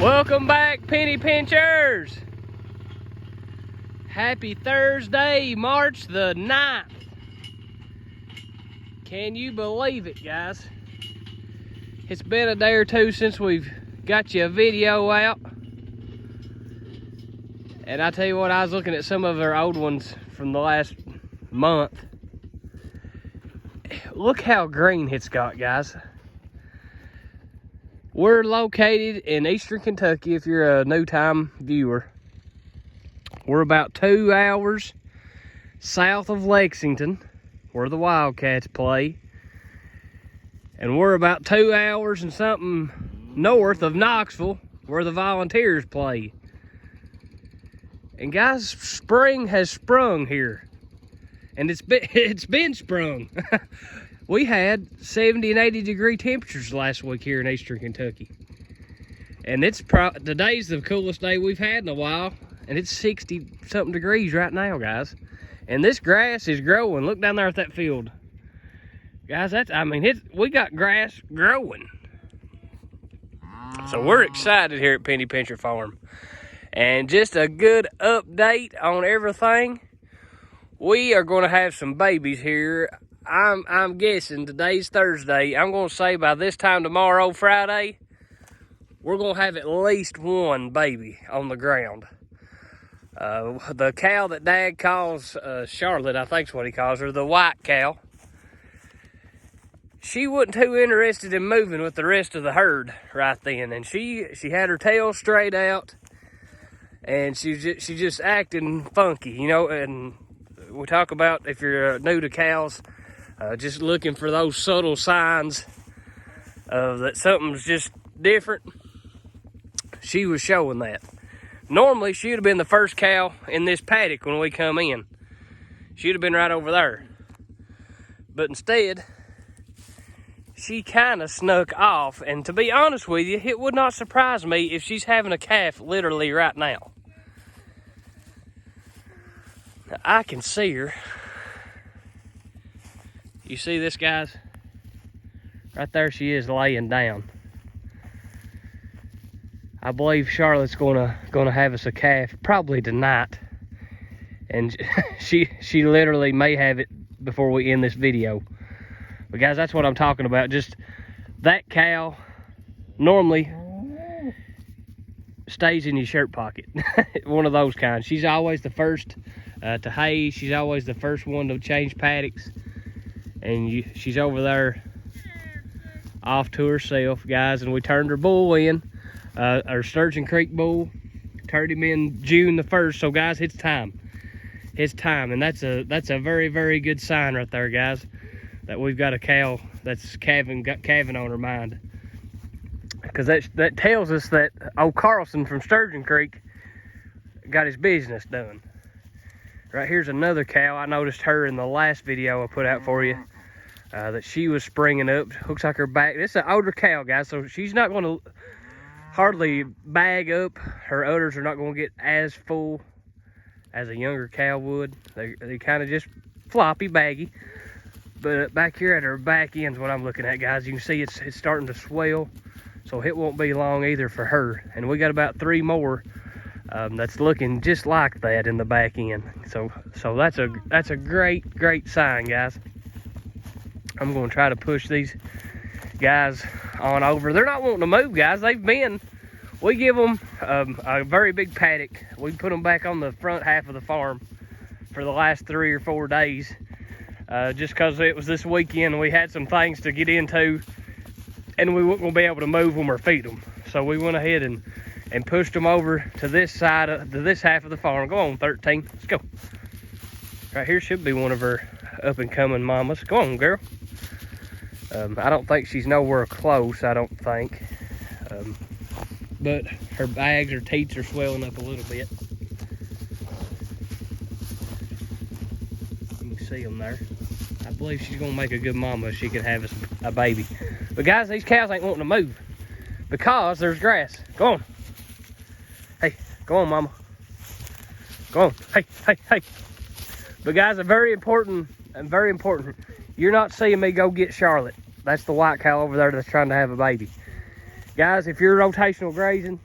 Welcome back, penny pinchers. Happy Thursday, March the 9th. Can you believe it, guys? It's been a day or two since we've got you a video out. And I tell you what, I was looking at some of our old ones from the last month. Look how green it's got, guys. We're located in Eastern Kentucky, if you're a new time viewer. We're about 2 hours south of Lexington, where the Wildcats play. And we're about 2 hours and something north of Knoxville, where the Volunteers play. And guys, spring has sprung here. And it's been sprung. We had 70 and 80 degree temperatures last week here in Eastern Kentucky. And today's the coolest day we've had in a while. And it's 60 something degrees right now, guys. And this grass is growing. Look down there at that field. Guys, we got grass growing. So we're excited here at Penny Pincher Farm. And just a good update on everything. We are going to have some babies here. I'm guessing today's Thursday. I'm going to say by this time tomorrow, Friday, we're going to have at least one baby on the ground. The cow that Dad calls Charlotte, I think's what he calls her, the white cow. She wasn't too interested in moving with the rest of the herd right then, and she had her tail straight out, and she's just acting funky, you know. And we talk about, if you're new to cows, just looking for those subtle signs that something's just different. She was showing that. Normally, she'd have been the first cow in this paddock when we come in. She'd have been right over there. But instead, she kind of snuck off. And to be honest with you, it would not surprise me if she's having a calf literally right now. I can see her. You see this, guys? Right there she is laying down. I believe Charlotte's gonna have us a calf probably tonight. And she literally may have it before we end this video. But guys, that's what I'm talking about. Just that cow normally stays in your shirt pocket. One of those kinds. She's always the first to hay. She's always the first one to change paddocks. And she's over there off to herself, guys. And we turned her bull in, our Sturgeon Creek bull. Turned him in June the 1st. So guys, it's time. It's time. And that's a very, very good sign right there, guys, that we've got a cow that's got calving on her mind. Because that tells us that old Carlson from Sturgeon Creek got his business done. Right here's another cow. I noticed her in the last video I put out for you. That she was springing up. Looks like her back. This is an older cow, guys, so she's not going to hardly bag up. Her udders are not going to get as full as a younger cow would. They kind of just floppy, baggy. But back here at her back end's what I'm looking at, guys. You can see it's starting to swell, so it won't be long either for her. And we got about 3 more that's looking just like that in the back end. So that's a great sign, guys. I'm going to try to push these guys on over. They're not wanting to move, guys. We give them a very big paddock. We put them back on the front half of the farm for the last 3 or 4 days. Just because it was this weekend, we had some things to get into, and we weren't going to be able to move them or feed them. So we went ahead and pushed them over to this side, to this half of the farm. Go on, 13. Let's go. Right here should be one of her up-and-coming mamas. Go on, girl. I don't think she's nowhere close, I don't think. But her bags, her teats are swelling up a little bit. You can see them there. I believe she's going to make a good mama if she could have us a baby. But guys, these cows ain't wanting to move because there's grass. Go on. Hey, go on, mama. Go on. Hey. But guys, very important. You're not seeing me go get Charlotte. That's the white cow over there that's trying to have a baby. Guys, if you're rotational grazing,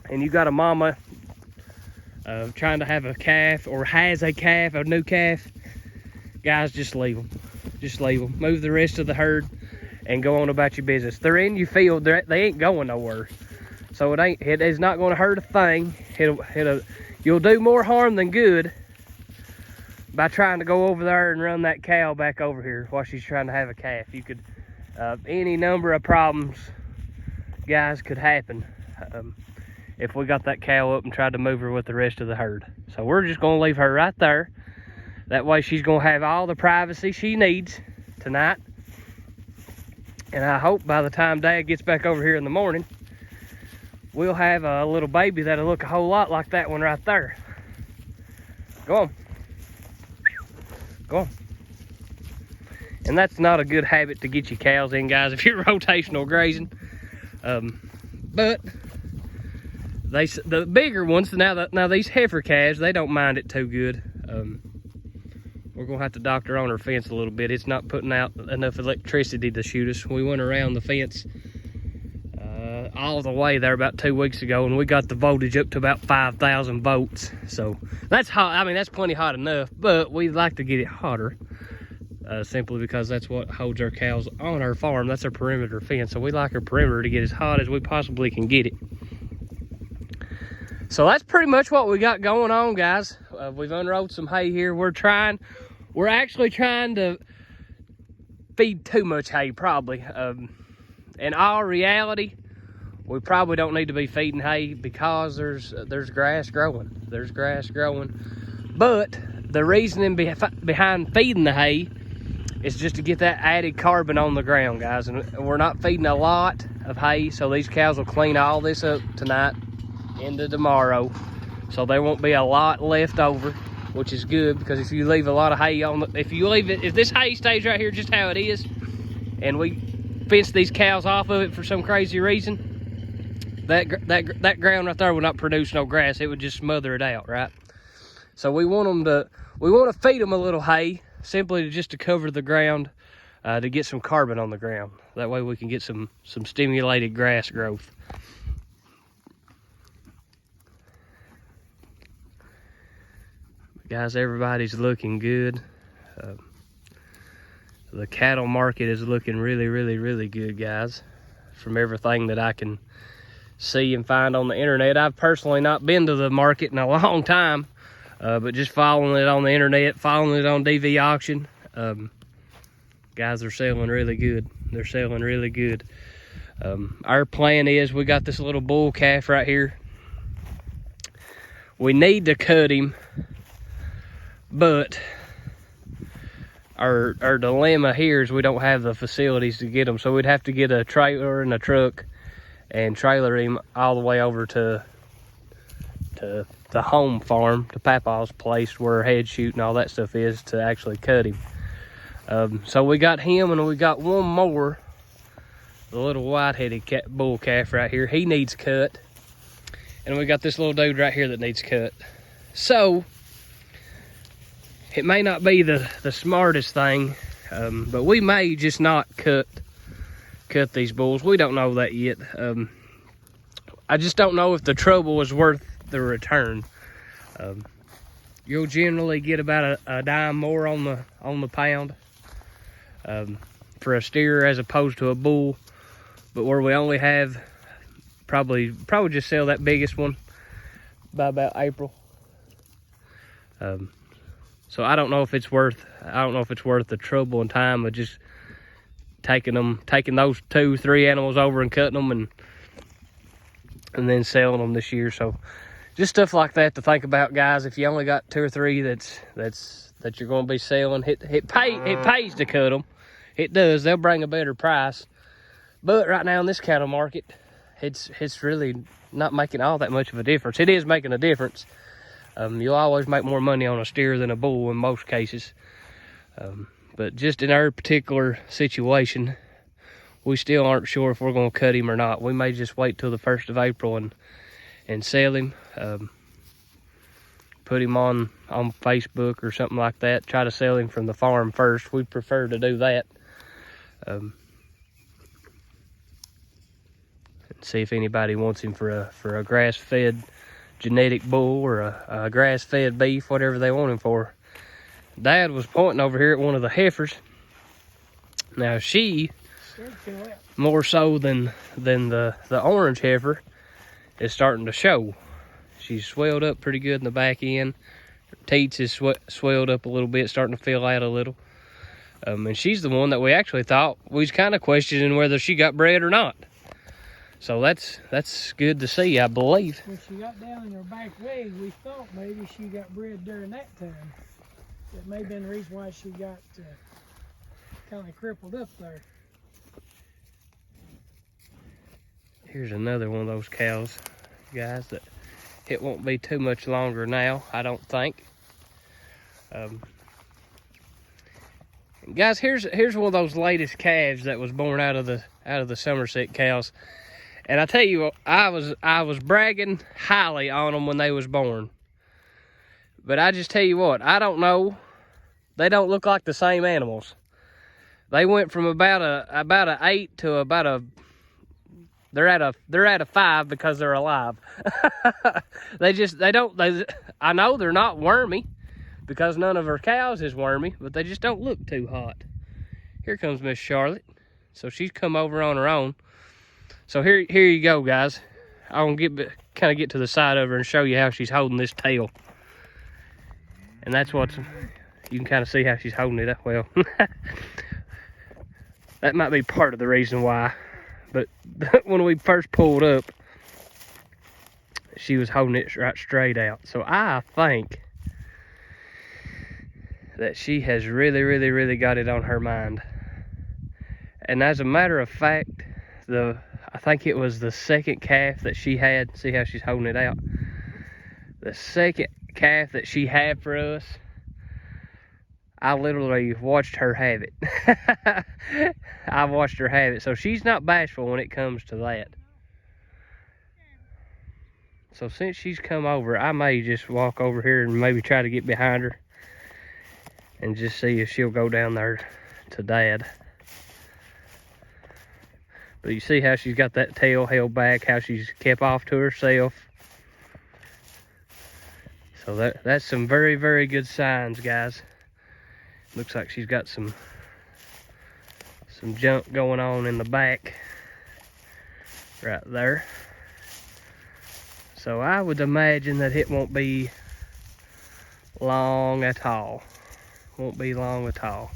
and you got a mama trying to have a calf, or has a calf, a new calf, guys, just leave them. Just leave them. Move the rest of the herd and go on about your business. They're in your field. They ain't going nowhere. So it is not going to hurt a thing. You'll do more harm than good by trying to go over there and run that cow back over here while she's trying to have a calf. You could, any number of problems, guys, could happen if we got that cow up and tried to move her with the rest of the herd. So we're just going to leave her right there. That way she's going to have all the privacy she needs tonight. And I hope by the time Dad gets back over here in the morning, we'll have a little baby that'll look a whole lot like that one right there. Go on. Go on. And that's not a good habit to get your cows in, guys, if you're rotational grazing. But the bigger ones, now these heifer calves, they don't mind it too good. We're gonna have to doctor on our fence a little bit. It's not putting out enough electricity to shoot us. We went around the fence all the way there about 2 weeks ago, and we got the voltage up to about 5,000 volts. So that's hot. I mean, that's plenty hot enough, but we'd like to get it hotter, simply because that's what holds our cows on our farm. That's our perimeter fence. So we like our perimeter to get as hot as we possibly can get it. So that's pretty much what we got going on, guys. We've unrolled some hay here. We're actually trying to feed too much hay, probably. In all reality, we probably don't need to be feeding hay because there's grass growing. There's grass growing. But the reasoning behind feeding the hay is just to get that added carbon on the ground, guys. And we're not feeding a lot of hay, so these cows will clean all this up tonight into tomorrow. So there won't be a lot left over, which is good, because if you leave a lot of hay on if this hay stays right here just how it is, and we fence these cows off of it for some crazy reason, that ground right there would not produce no grass. It would just smother it out, right? So we want to feed them a little hay, simply just to cover the ground, to get some carbon on the ground. That way we can get some stimulated grass growth. Guys, everybody's looking good. The cattle market is looking really, really, really good, guys, from everything that I can see and find on the internet. I've personally not been to the market in a long time, but just following it on the internet, following it on DV auction, guys, are selling really good. They're selling really good. Our plan is, we got this little bull calf right here. We need to cut him, but our dilemma here is we don't have the facilities to get him, so we'd have to get a trailer and a truck and trailer him all the way over to the home farm, to Papa's place where head shoot and all that stuff is, to actually cut him. So we got him, and we got one more, the little white-headed bull calf right here. He needs cut, and we got this little dude right here that needs cut. So it may not be the smartest thing, but we may just not cut these bulls. We don't know that yet. I just don't know if the trouble is worth the return. You'll generally get about a dime more on the pound for a steer as opposed to a bull, but where we only have probably just sell that biggest one by about April. So I don't know if it's worth the trouble and time of just taking those 2-3 animals over and cutting them and then selling them this year. So just stuff like that to think about, guys. If you only got 2 or 3 that you're going to be selling, it pays to cut them. It does. They'll bring a better price. But right now in this cattle market, it's really not making all that much of a difference. It is making a difference. You'll always make more money on a steer than a bull in most cases. But just in our particular situation, we still aren't sure if we're going to cut him or not. We may just wait till the 1st of April and sell him. Put him on Facebook or something like that. Try to sell him from the farm first. We'd prefer to do that. And See if anybody wants him for a grass-fed genetic bull or a grass-fed beef, whatever they want him for. Dad was pointing over here at one of the heifers. Now she, more so than the orange heifer, is starting to show. She's swelled up pretty good in the back end. Her teats is swelled up a little bit, starting to fill out a little. And she's the one that we actually thought we was kind of questioning whether she got bred or not. So that's good to see, I believe. When she got down in her back leg, we thought maybe she got bred during that time. That may have been the reason why she got kind of crippled up there. Here's another one of those cows, guys, that it won't be too much longer now, I don't think. Guys, here's one of those latest calves that was born out of the Somerset cows. And I tell you what, I was bragging highly on them when they was born. But I just tell you what, I don't know. They don't look like the same animals. They went from about a 8 to about a they're at a 5 because they're alive. I know they're not wormy because none of our cows is wormy, but they just don't look too hot. Here comes Miss Charlotte. So she's come over on her own. So here you go, guys. I'm gonna kind of get to the side of her and show you how she's holding this tail. And that's what's, you can kind of see how she's holding it up well. That might be part of the reason why. But when we first pulled up, she was holding it right straight out. So I think that she has really got it on her mind. And as a matter of fact, I think it was the second calf that she had. See how she's holding it out? The second calf that she had for us, I literally watched her have it. I watched her have it. So she's not bashful when it comes to that. So since she's come over, I may just walk over here and maybe try to get behind her and just see if she'll go down there to Dad. But you see how she's got that tail held back, how she's kept off to herself. So that's some very good signs, guys. Looks like she's got some junk going on in the back right there. So I would imagine that it won't be long at all. Won't be long at all.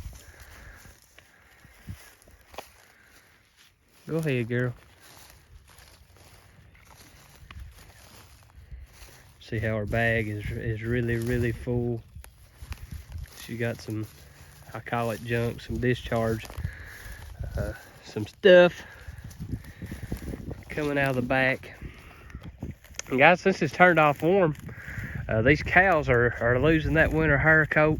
Go ahead, girl. See how her bag is really full. She got some, I call it junk, some discharge, some stuff coming out of the back. And guys, since it's turned off warm, these cows are losing that winter hair coat.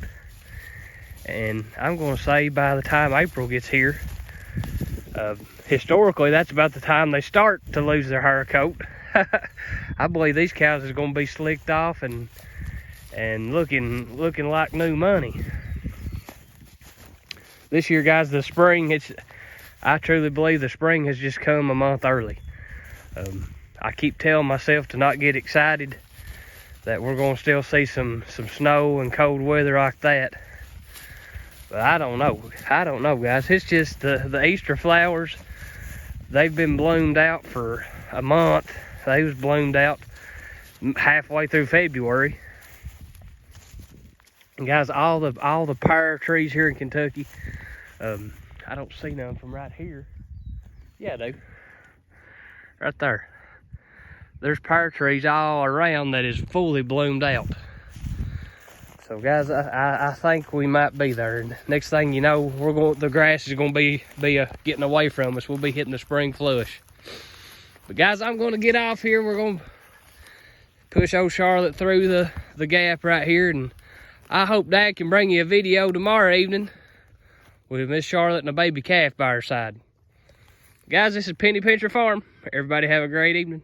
And I'm gonna say by the time April gets here, historically that's about the time they start to lose their hair coat. I believe these cows is gonna be slicked off and looking like new money. This year, guys, the spring, I truly believe the spring has just come a month early. I keep telling myself to not get excited that we're gonna still see some snow and cold weather like that. But I don't know, guys. It's just the Easter flowers, they've been bloomed out for a month. They was bloomed out halfway through February. And guys, all the pear trees here in Kentucky, I don't see none from right here. Yeah, I do. Right there. There's pear trees all around that is fully bloomed out. So guys, I think we might be there. And next thing you know, the grass is gonna be getting away from us. We'll be hitting the spring flush. But guys, I'm gonna get off here. We're gonna push old Charlotte through the gap right here, and I hope Dad can bring you a video tomorrow evening with Miss Charlotte and a baby calf by her side. Guys, this is Penny Pincher Farm. Everybody have a great evening.